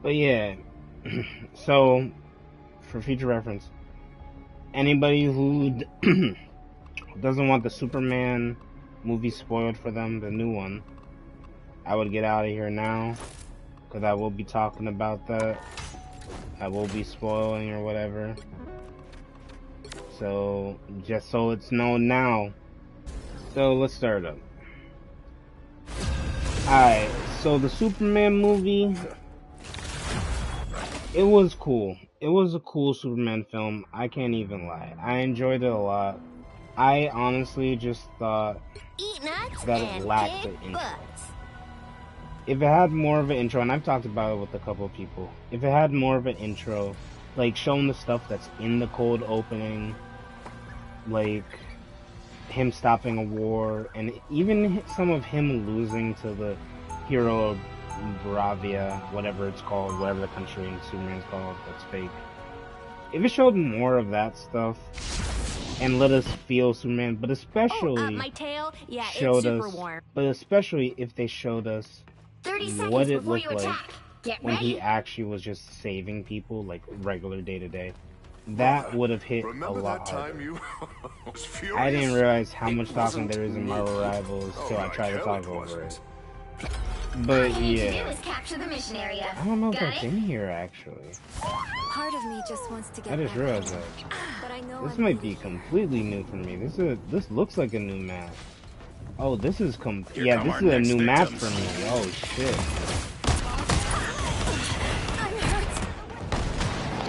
But yeah, so for future reference, anybody who doesn't want the Superman movie spoiled for them, the new one, I would get out of here now, because I will be talking about that. I will be spoiling or whatever. So, just so it's known now. So, let's start up. Alright, so the Superman movie, it was cool. It was a cool Superman film. I can't even lie. I enjoyed it a lot. I honestly just thought that it lacked the intro. If it had more of an intro, and I've talked about it with a couple of people, if it had more of an intro, like showing the stuff that's in the cold opening, like him stopping a war, and even some of him losing to the hero of Bravia, whatever it's called, whatever the country in Superman's called, that's fake. If it showed more of that stuff, and let us feel Superman, but especially my tail? Yeah, showed it's super us, warm. but especially if they showed us 30 what seconds it before looked you like attack. Get when ready. he actually was just saving people, like regular day to day, that would have hit a lot harder. I didn't realize how much talking there is in Marvel Rivals till I tried to talk over it. But yeah, Capture the mission area. I don't know if that's in here actually. Part of me just wants to get I just back realized home, that. but I know This I'm might be needed here. completely new for me. This looks like a new map. Oh, this is yeah, this is a new map for me. Oh shit.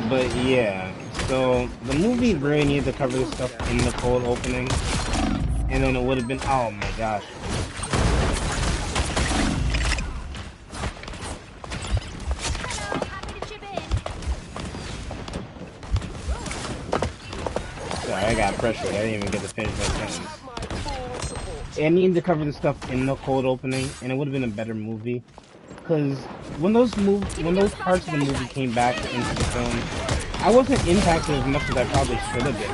But yeah, so the movie really needed to cover this stuff in the cold opening, and then it would have been, oh my gosh. Sorry, I got pressured. I didn't even get to finish my sentence. It needed to cover the stuff in the cold opening, and it would have been a better movie. Because when those parts of the movie came back into the film, I wasn't impacted as much as I probably should have been.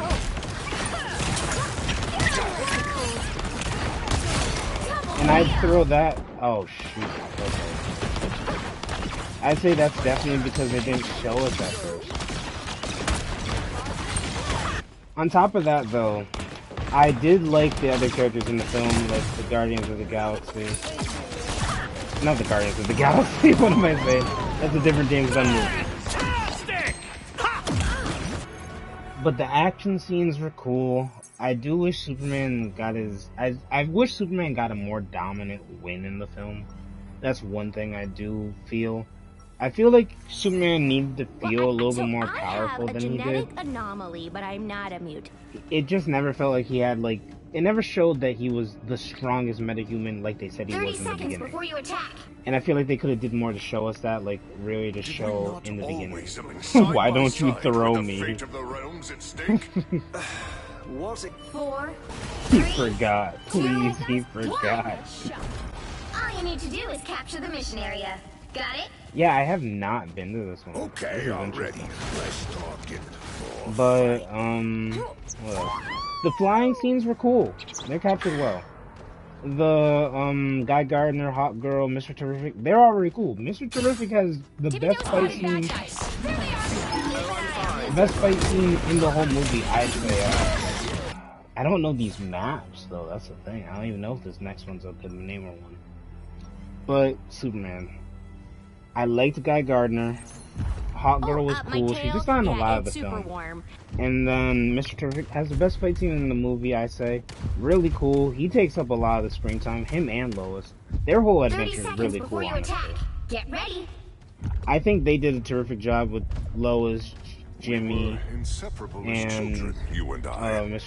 And I'd throw that. Oh shoot. Okay. I'd say that's definitely because they didn't show us at first. On top of that, though, I did like the other characters in the film, like the Guardians of the Galaxy. Not the Guardians of the Galaxy, what am I saying? That's a different James Gunn movie. But the action scenes were cool. I do wish Superman got his... I wish Superman got a more dominant win in the film. That's one thing I do feel. I feel like Superman needed to feel a little bit more powerful than he did. I have a genetic anomaly, but I'm not a mutant. It just never felt like he had, like... It never showed that he was the strongest metahuman like they said he was in the beginning. Before you attack. And I feel like they could have did more to show us that, like, really to show in the beginning. Why don't you throw me? Was it 4, He forgot. Please, he forgot. All you need to do is capture the mission area. Got it? Yeah, I have not been to this one. Okay, I'm ready. Let's start getting it. But, what else? The flying scenes were cool. They're captured well. The, Guy Gardner, Hot Girl, Mr. Terrific, they're all really cool. Mr. Terrific has the best fight scene. Best fight scene in the whole movie, I'd say. I don't know these maps, though. That's the thing. I don't even know if this next one's a good name or one. But, Superman. I liked Guy Gardner. Hot Girl was cool. She's just not in a lot of the film. Warm. And then Mr. Terrific has the best fight scene in the movie, I say. Really cool. He takes up a lot of the springtime. Him and Lois. Their whole adventure is really cool, honestly. Get ready. I think they did a terrific job with Lois, Jimmy, and Mr.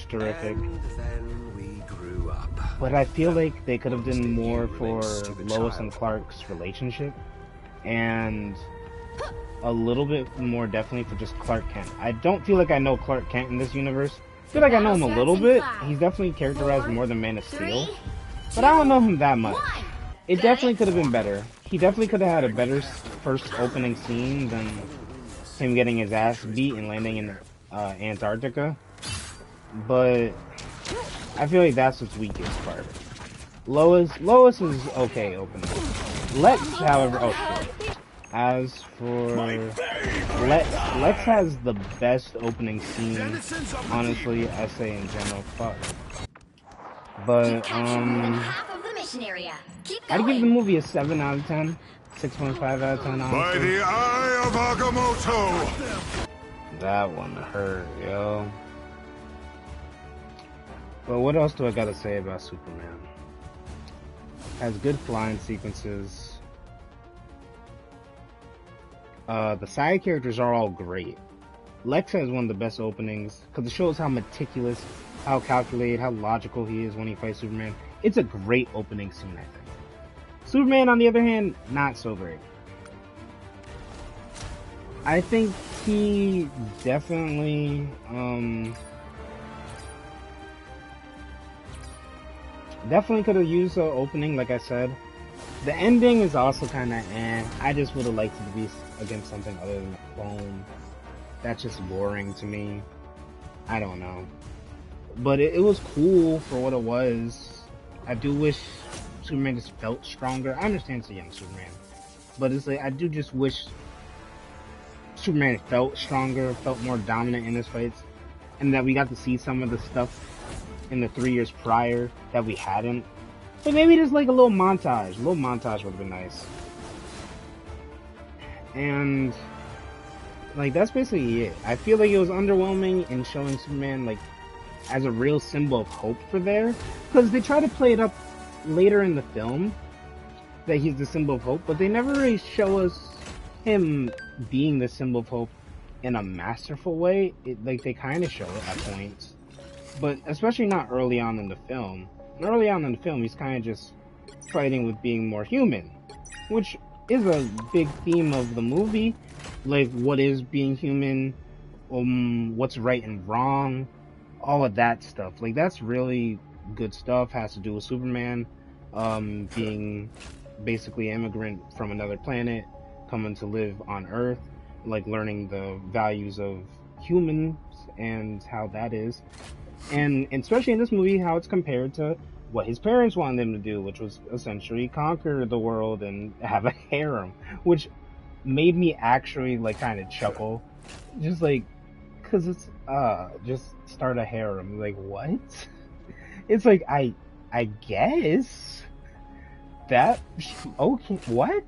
Terrific. And then we grew up. But I feel like they could have done more for Lois and Clark's relationship. And a little bit more definitely for just Clark Kent. I don't feel like I know Clark Kent in this universe. I feel like I know him a little bit. He's definitely characterized more than Man of Steel. But I don't know him that much. It definitely could have been better. He definitely could have had a better first opening scene than him getting his ass beat and landing in Antarctica. But I feel like that's his weakest part. Lois is okay opening. Lex, however, oh shit. as for Lex has the best opening scene, honestly, I say in general. Fuck. But half of the mission area. Keep I'd give the going. movie a 7 out of 10, 6.5 out of 10. By Honestly, the eye of Agamotto! that one hurt, yo. But what else do I gotta say about Superman? Has good flying sequences. The side characters are all great. Lex has one of the best openings because it shows how meticulous, how calculated, how logical he is when he fights Superman. It's a great opening scene, I think. Superman, on the other hand, not so great. I think he definitely, definitely could have used the opening, like I said. The ending is also kind of eh. I just would have liked it to be against something other than a clone. That's just boring to me. I don't know. But it was cool for what it was. I do wish Superman just felt stronger. I understand it's a young Superman. But it's like, I do just wish Superman felt stronger, felt more dominant in his fights. And that we got to see some of the stuff in the 3 years prior that we hadn't. But maybe just like a little montage. A little montage would have been nice. And like that's basically it. I feel like it was underwhelming in showing Superman like as a real symbol of hope for there. Because they try to play it up later in the film that he's the symbol of hope, but they never really show us him being the symbol of hope in a masterful way. Like they kind of show it at points. But especially not early on in the film. Early on in the film, he's kind of just fighting with being more human, which is a big theme of the movie. Like, what is being human? What's right and wrong? All of that stuff. Like, that's really good stuff. Has to do with Superman being basically an immigrant from another planet, coming to live on Earth, like learning the values of humans and how that is. And especially in this movie, how it's compared to what his parents wanted him to do, which was essentially conquer the world and have a harem, which made me actually like kind of chuckle, just like, cause it's just start a harem. Like what? It's like I guess that okay. What?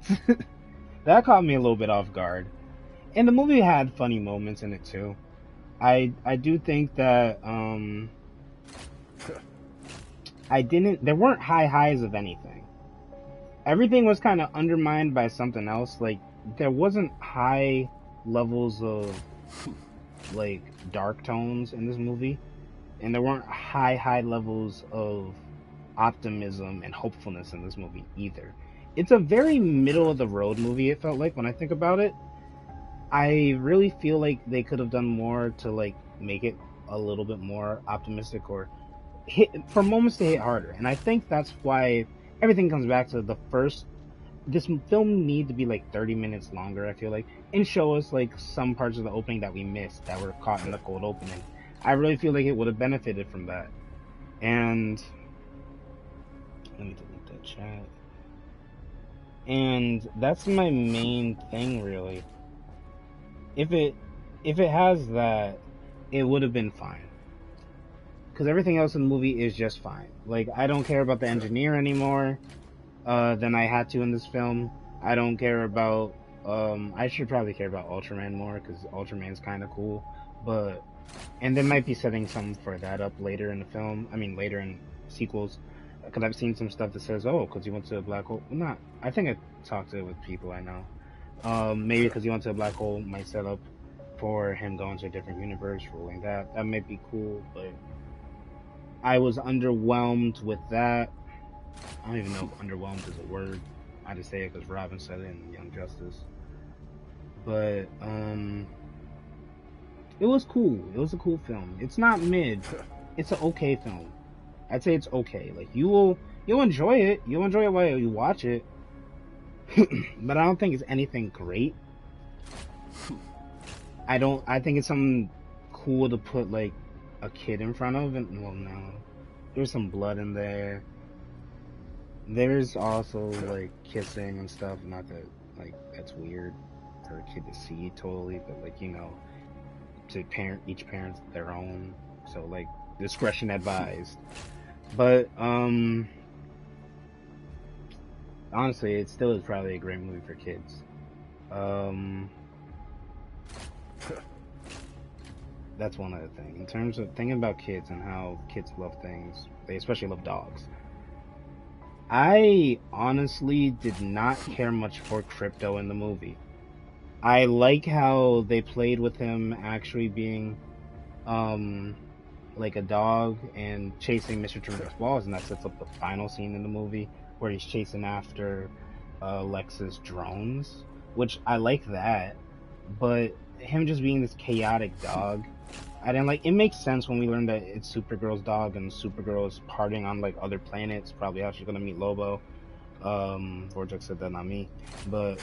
That caught me a little bit off guard. And the movie had funny moments in it too. I do think that there weren't high highs of anything. Everything was kind of undermined by something else. Like there wasn't high levels of like dark tones in this movie, and there weren't high levels of optimism and hopefulness in this movie either. It's a very middle of the road movie, it felt like, when I think about it. I really feel like they could have done more to like make it a little bit more optimistic or hit for moments to hit harder. And I think that's why everything comes back to this film need to be like 30 minutes longer, I feel like, and show us like some parts of the opening that we missed that were caught in the cold opening. I really feel like it would have benefited from that. And let me delete that chat. And that's my main thing, really. If it has that, it would have been fine. Because everything else in the movie is just fine. Like, I don't care about the engineer anymore than I had to in this film. I don't care about... I should probably care about Ultraman more, because Ultraman's kind of cool. But... And they might be setting some for that up later in the film. I mean, later in sequels. Because I've seen some stuff that says, oh, because he went to a black hole. Well, not... I think I talked to it with people I know. Maybe because he went to a black hole might set up for him going to a different universe, ruling that. That might be cool, but I was underwhelmed with that. I don't even know if underwhelmed is a word. I just say it because Robin said it in Young Justice. But, it was cool. It was a cool film. It's not mid. It's an okay film. I'd say it's okay. Like, you'll enjoy it. You'll enjoy it while you watch it. But I don't think it's anything great. I think it's something cool to put like a kid in front of, and well, no, there's some blood in there. There's also like kissing and stuff. Not that Like, that's weird for a kid to see totally, but like, you know, to each parent's their own. So like, discretion advised. But honestly, it still is probably a great movie for kids. That's one other thing. In terms of thinking about kids and how kids love things, they especially love dogs. I honestly did not care much for Crypto in the movie. I like how they played with him actually being like a dog and chasing Mr. Tremendous balls, and that sets up the final scene in the movie where he's chasing after Lex's drones, which I like that. But him just being this chaotic dog, I didn't like. It makes sense when we learn that it's Supergirl's dog and Supergirl is partying on like other planets, probably how she's gonna meet Lobo. Vortex said that, not me. But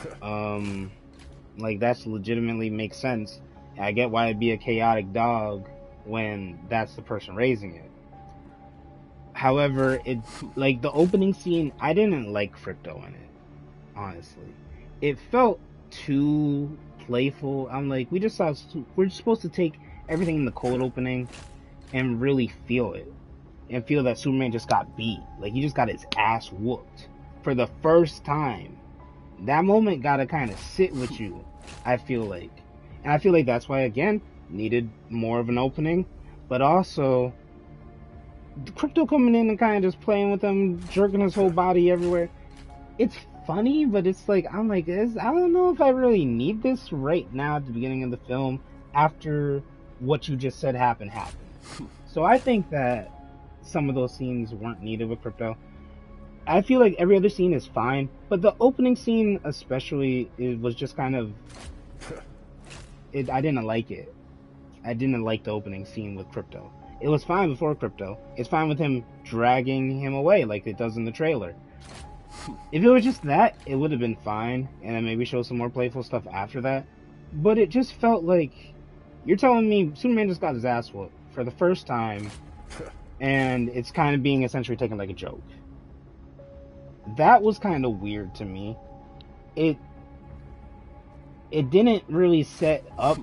like, that's legitimately makes sense. I get why it'd be a chaotic dog when that's the person raising it. However, it, like, the opening scene, I didn't like Crypto in it, honestly. It felt too playful. I'm like, we're supposed to take everything in the cold opening and really feel it, and feel that Superman just got beat. Like, he just got his ass whooped for the first time. That moment gotta kind of sit with you, I feel like. And I feel like that's why, again, needed more of an opening. But also, Crypto coming in and kind of just playing with him, jerking his whole body everywhere. It's funny, but it's like, I'm like, I don't know if I really need this right now at the beginning of the film, after what you just said happened. So I think that some of those scenes weren't needed with Crypto. I feel like every other scene is fine, but the opening scene especially, it was just kind of, I didn't like it. I didn't like the opening scene with Crypto. It was fine before Crypto. It's fine with him dragging him away like it does in the trailer. If it was just that, it would have been fine, and then maybe show some more playful stuff after that. But it just felt like, you're telling me Superman just got his ass whooped for the first time, and it's kind of being essentially taken like a joke. That was kind of weird to me. It didn't really set up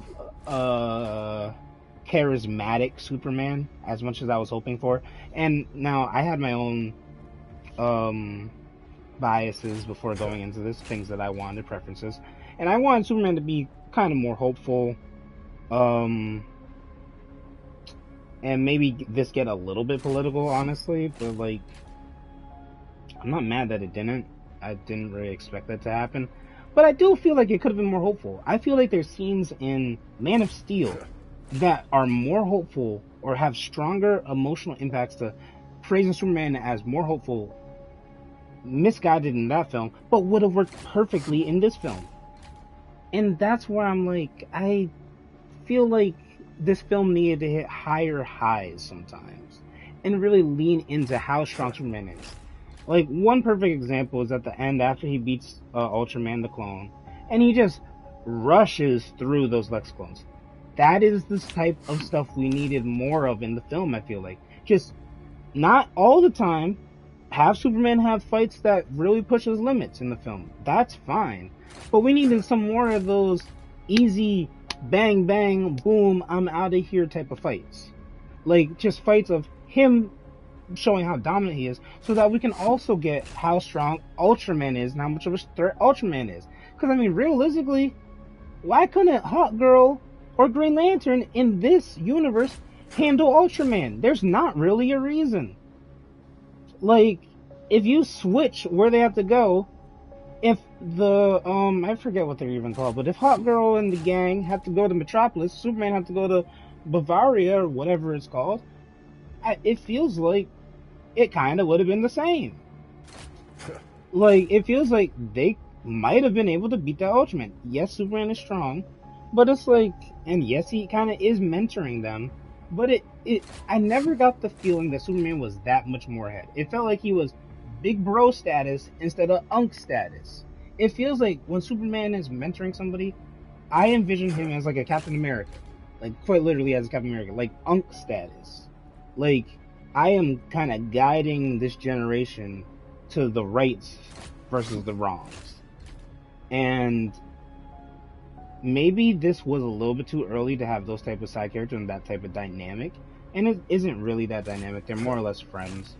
charismatic Superman as much as I was hoping for. And now, I had my own biases before going into this, things that I wanted, preferences, and I wanted Superman to be kind of more hopeful, and maybe this get a little bit political, honestly, but like, I'm not mad that it didn't. I didn't really expect that to happen. But I do feel like it could have been more hopeful. I feel like there's scenes in Man of Steel that are more hopeful or have stronger emotional impacts to praising Superman as more hopeful, misguided in that film, but would have worked perfectly in this film. And that's where I'm like, I feel like this film needed to hit higher highs sometimes and really lean into how strong Superman is. Like, one perfect example is at the end after he beats Ultraman the clone, and he just rushes through those Lex clones. That is the type of stuff we needed more of in the film, I feel like. Just, not all the time, have Superman have fights that really push his limits in the film. That's fine. But we needed some more of those easy, bang, bang, boom, I'm out of here type of fights. Like, just fights of him showing how dominant he is, so that we can also get how strong Ultraman is and how much of a threat Ultraman is. Because, I mean, realistically, why couldn't Hawkgirl or Green Lantern in this universe handle Ultraman? There's not really a reason. Like, if you switch where they have to go, if the, I forget what they're even called, but if Hawkgirl and the gang have to go to Metropolis, Superman have to go to Bavaria, or whatever it's called, it feels like it kind of would have been the same. Like, it feels like they might have been able to beat that Ultraman. Yes, Superman is strong, but it's like, and yes, he kind of is mentoring them, but I never got the feeling that Superman was that much more ahead. It felt like he was big bro status instead of unk status. It feels like when Superman is mentoring somebody, I envision him as like a Captain America. Like, quite literally as a Captain America. Like, unk status. Like, I am kind of guiding this generation to the rights versus the wrongs. And maybe this was a little bit too early to have those type of side characters and that type of dynamic. And it isn't really that dynamic. They're more or less friends.